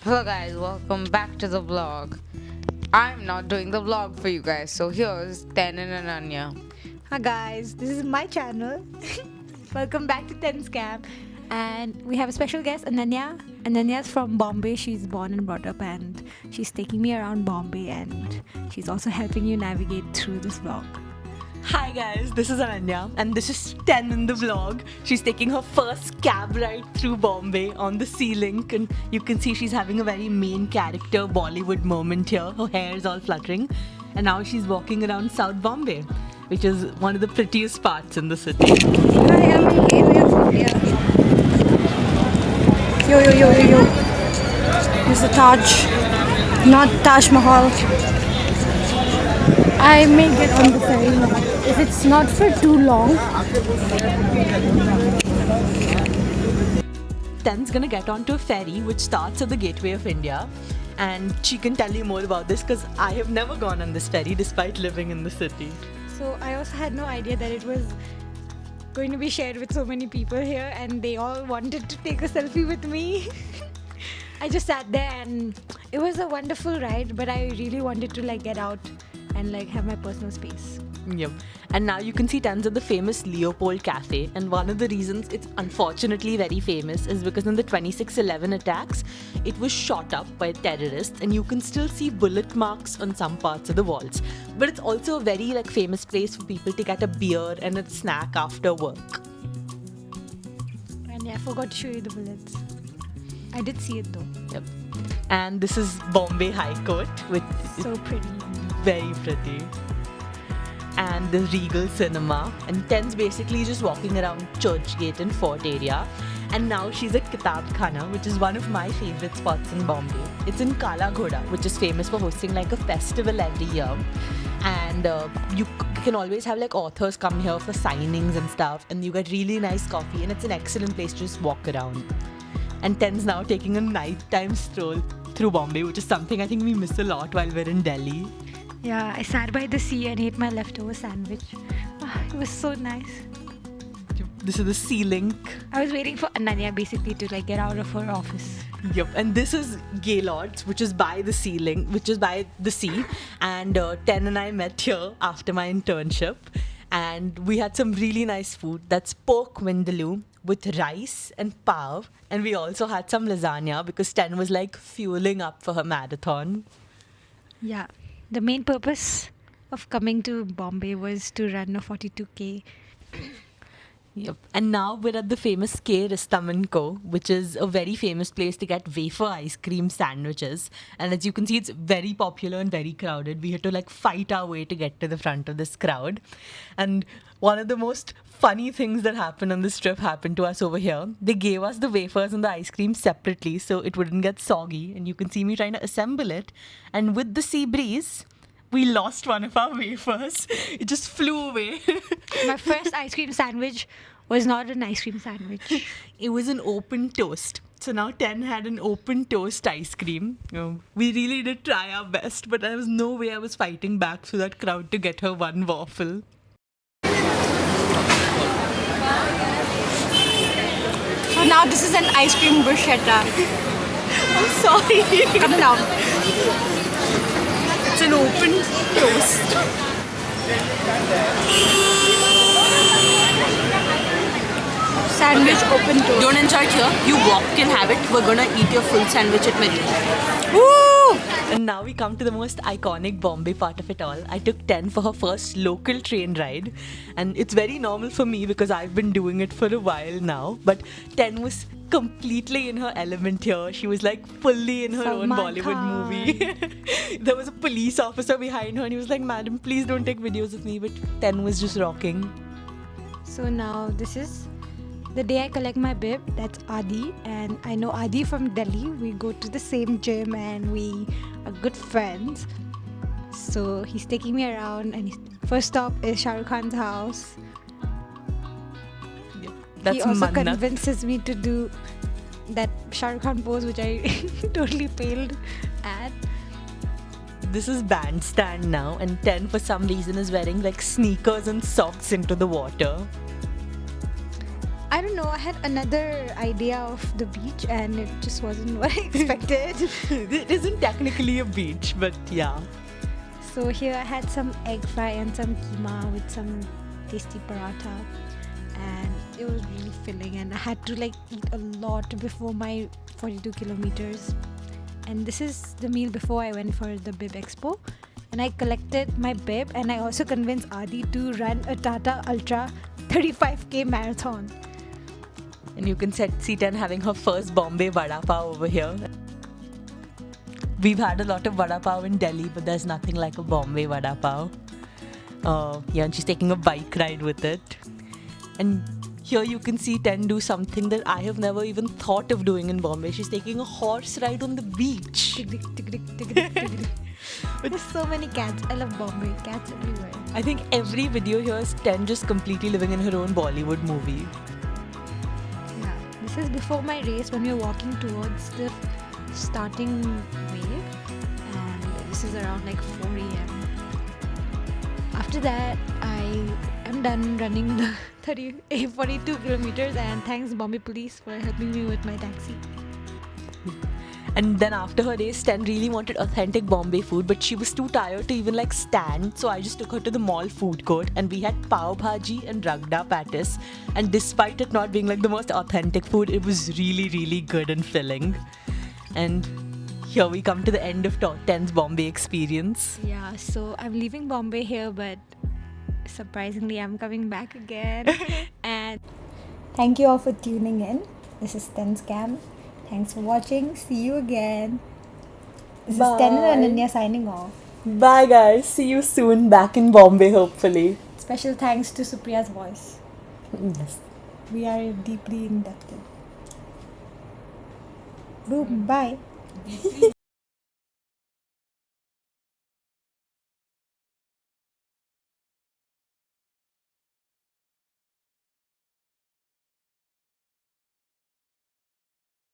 Hello guys, welcome back to the vlog. I'm not doing the vlog for you guys, so here's Ten and Ananya. Hi guys, this is my channel. Welcome back to Ten Scam. And we have a special guest, Ananya. Ananya's from Bombay. She's born and brought up, and she's taking me around Bombay, and she's also helping you navigate through this vlog. Hi guys, this is Ananya and this is Ten in the vlog. She's taking her first cab ride through Bombay on the Sea Link, and you can see she's having a very main character Bollywood moment here. Her hair is all fluttering, and now she's walking around South Bombay, which is one of the prettiest parts in the city. Hi, I'm a gateway of India. Yo. This is the Taj, not Taj Mahal. I may get on the ferry now. If it's not for too long. Ten's gonna get onto a ferry which starts at the Gateway of India, and she can tell you more about this because I have never gone on this ferry despite living in the city. So I also had no idea that it was going to be shared with so many people here, and they all wanted to take a selfie with me. I just sat there and it was a wonderful ride, but I really wanted to get out and have my personal space. Yep. And now you can see tons of the famous Leopold Cafe, and one of the reasons it's unfortunately very famous is because in the 26/11 attacks, it was shot up by terrorists, and you can still see bullet marks on some parts of the walls. But it's also a very famous place for people to get a beer and a snack after work. And yeah, I forgot to show you the bullets. I did see it though. Yep. And this is Bombay High Court, which So pretty. very pretty. And the Regal Cinema, and Ten's basically just walking around Churchgate and Fort area. And now she's at Kitab Khana, which is one of my favorite spots in Bombay. It's in Kala Ghoda, which is famous for hosting a festival every year. And you can always have authors come here for signings and stuff, and you get really nice coffee, and it's an excellent place to just walk around. And Ten's now taking a nighttime stroll through Bombay, which is something I think we miss a lot while we're in Delhi. Yeah, I sat by the sea and ate my leftover sandwich. It was so nice. This is the Sea Link. I was waiting for Ananya basically to get out of her office. Yep, and this is Gaylords, which is by the Sea Link, which is by the sea. And Ten and I met here after my internship, and we had some really nice food. That's pork vindaloo with rice and pav, and we also had some lasagna because Ten was fueling up for her marathon. Yeah, the main purpose of coming to Bombay was to run a 42K. Yep. And now we're at the famous K Ristam & Co., which is a very famous place to get wafer ice cream sandwiches. And as you can see, it's very popular and very crowded. We had to fight our way to get to the front of this crowd. And one of the most funny things that happened on this trip happened to us over here. They gave us the wafers and the ice cream separately so it wouldn't get soggy. And you can see me trying to assemble it. And with the sea breeze, we lost one of our wafers. It just flew away. My first ice cream sandwich was not an ice cream sandwich. It was an open toast. So now Ten had an open toast ice cream. We really did try our best, but there was no way I was fighting back through that crowd to get her one waffle. So now this is an ice cream bruschetta. I'm sorry. Come down. It's an open toast. Sandwich open toast. Don't enjoy it here. You walk and have it. We're gonna eat your full sandwich at Marina. Woo! And now we come to the most iconic Bombay part of it all. I took Ten for her first local train ride, and it's very normal for me because I've been doing it for a while now. But Ten was completely in her element here. She was fully in her own Salman Bollywood Khan. movie. There was a police officer behind her, and he was like, "Madam, please don't take videos of me." But Ten was just rocking. So now this is the day I collect my bib. That's Adi, and I know Adi from Delhi. We go to the same gym and we are good friends. So he's taking me around, and his first stop is Shah Rukh Khan's house. Yeah, that's He also Mannat. convinces me to do that Shah Rukh Khan pose, which I totally failed at. This is bandstand now, and Ten for some reason is wearing sneakers and socks into the water. I don't know. I had another idea of the beach, and it just wasn't what I expected. It isn't technically a beach, but yeah. So here I had some egg fry and some keema with some tasty paratha, and it was really filling. And I had to like eat a lot before my 42 kilometers. And this is the meal before I went for the Bib Expo. And I collected my bib, and I also convinced Adi to run a Tata Ultra 35k marathon. And you can see Ten having her first Bombay vada pav over here. We've had a lot of vada pav in Delhi, but there's nothing like a Bombay vada pav. Yeah, and she's taking a bike ride with it. And here you can see Ten do something that I have never even thought of doing in Bombay. She's taking a horse ride on the beach. Tig-dik, tig-dik, tig-dik, tig-dik. There's so many cats. I love Bombay. Cats everywhere. I think every video here is Ten just completely living in her own Bollywood movie. Yeah. This is before my race when we were walking towards the starting wave, and this is around like 4 a.m. After that, I am done running the 42 kilometers, and thanks Bombay Police for helping me with my taxi. And then after her race, Ten really wanted authentic Bombay food, but she was too tired to even like stand. So I just took her to the mall food court, and we had pav bhaji and ragda patties. And despite it not being like the most authentic food, it was really, really good and filling. And here we come to the end of Ten's Bombay experience. Yeah, so I'm leaving Bombay here, but surprisingly, I'm coming back again. And thank you all for tuning in. This is Ten Scam. Thanks for watching. See you again. This is Ten and Ananya signing off. Bye guys. See you soon back in Bombay, hopefully. Special thanks to Supriya's voice. Yes. We are deeply inducted. Boom. Bye.